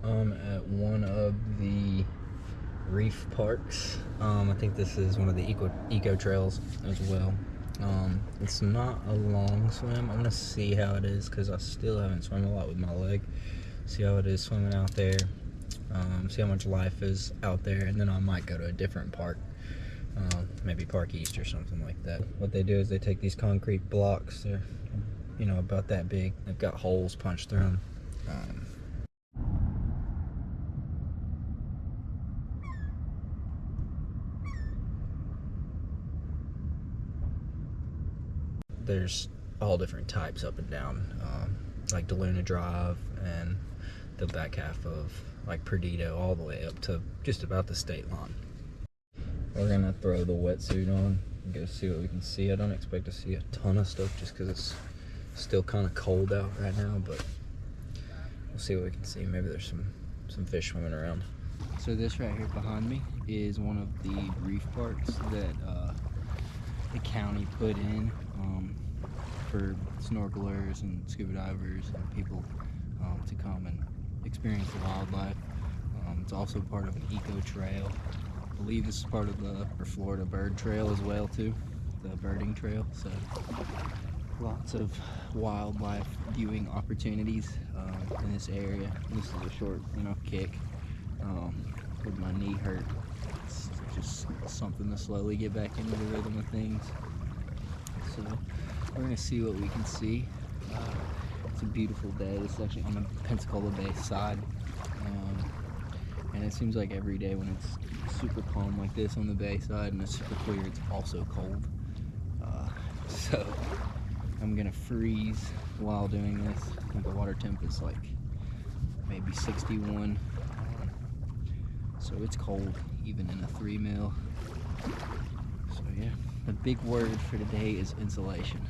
at one of the Reef parks. I think this is one of the eco trails as well. It's not a long swim. I'm gonna see how it is because I still haven't swum a lot with my leg. See how it is swimming out there. See how much life is out there, and then I might go to a different park. Maybe Park East or something like that. What they do is they take these concrete blocks. They're, about that big. They've got holes punched through them. There's all different types up and down, like DeLuna Drive and the back half of like Perdido, all the way up to just about the state line. We're gonna throw the wetsuit on and go see what we can see. I don't expect to see a ton of stuff just because it's still kind of cold out right now, but we'll see what we can see. Maybe there's some fish swimming around. So this right here behind me is one of the reef parks that the county put in for snorkelers and scuba divers and people to come and experience the wildlife. It's also part of an eco trail. I believe this is part of the Florida Bird Trail as well too, the birding trail. So lots of wildlife viewing opportunities in this area. This is a short, kick. With my knee hurt, it's just something to slowly get back into the rhythm of things. So we're gonna see what we can see. It's a beautiful day. This is actually on the Pensacola Bay side, and it seems like every day when it's super calm like this on the bay side and it's super clear, it's also cold. So I'm gonna freeze while doing this. I think the water temp is like maybe 61. So it's cold, even in a 3 mil. So yeah, the big word for today is insulation.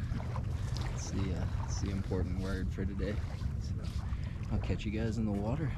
It's the important word for today. So I'll catch you guys in the water.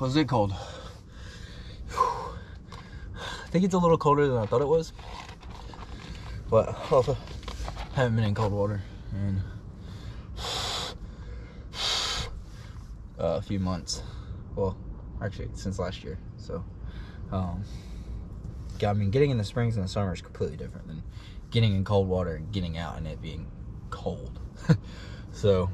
Was it cold? I think it's a little colder than I thought it was, but also haven't been in cold water in a few months. Well, actually since last year. So getting in the springs in the summer is completely different than getting in cold water and getting out and it being cold. So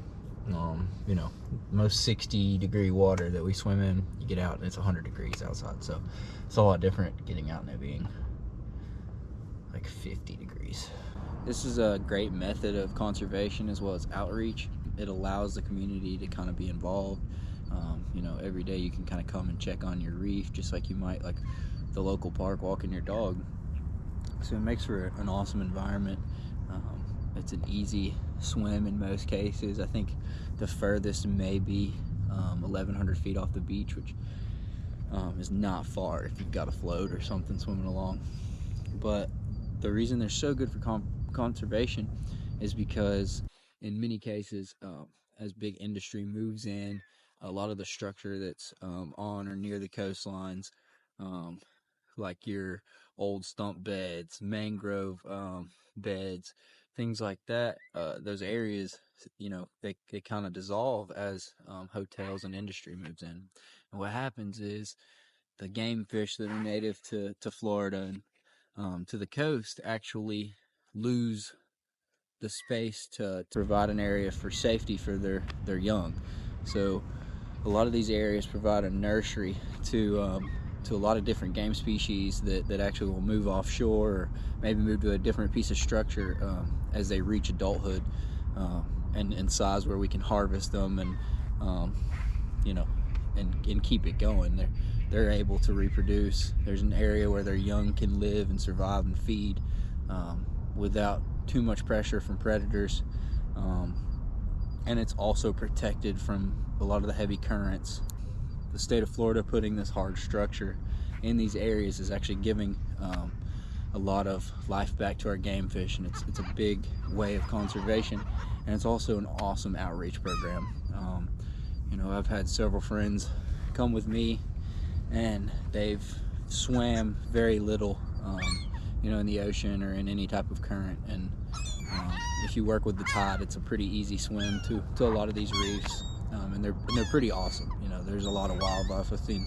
most 60-degree water that we swim in, you get out and it's 100 degrees outside. So it's a lot different getting out and it being like 50 degrees. This is a great method of conservation as well as outreach. It allows the community to kind of be involved. Every day you can kind of come and check on your reef, just like you might like the local park walking your dog. So it makes for an awesome environment. It's an easy swim in most cases. I think the furthest may be 1,100 feet off the beach, which is not far if you've got a float or something swimming along. But the reason they're so good for conservation is because in many cases, as big industry moves in, a lot of the structure that's on or near the coastlines, like your old stump beds, mangrove beds, things like that, those areas, they kind of dissolve as hotels and industry moves in. And what happens is the game fish that are native to Florida and to the coast actually lose the space to provide an area for safety for their young. So a lot of these areas provide a nursery to a lot of different game species that actually will move offshore or maybe move to a different piece of structure as they reach adulthood and size where we can harvest them and and keep it going. They're able to reproduce. There's an area where their young can live and survive and feed without too much pressure from predators, and it's also protected from a lot of the heavy currents. The state of Florida putting this hard structure in these areas is actually giving a lot of life back to our game fish, and it's a big way of conservation, and it's also an awesome outreach program. I've had several friends come with me, and they've swam very little, in the ocean or in any type of current, and if you work with the tide, it's a pretty easy swim to a lot of these reefs, and they're pretty awesome. There's a lot of wildlife. I've seen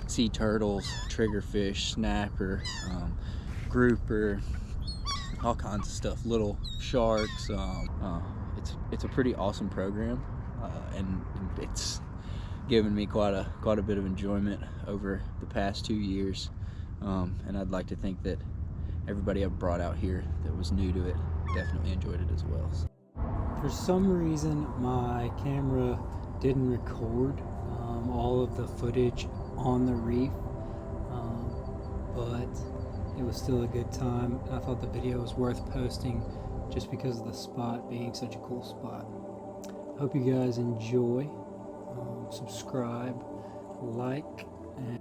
sea turtles, triggerfish, snapper, grouper, all kinds of stuff, little sharks. It's a pretty awesome program, and it's given me quite a bit of enjoyment over the past 2 years, and I'd like to think that everybody I've brought out here that was new to it definitely enjoyed it as well. For some reason, my camera didn't record all of the footage on the reef, but it was still a good time. I thought the video was worth posting just because of the spot being such a cool spot. Hope you guys enjoy. Subscribe, like, and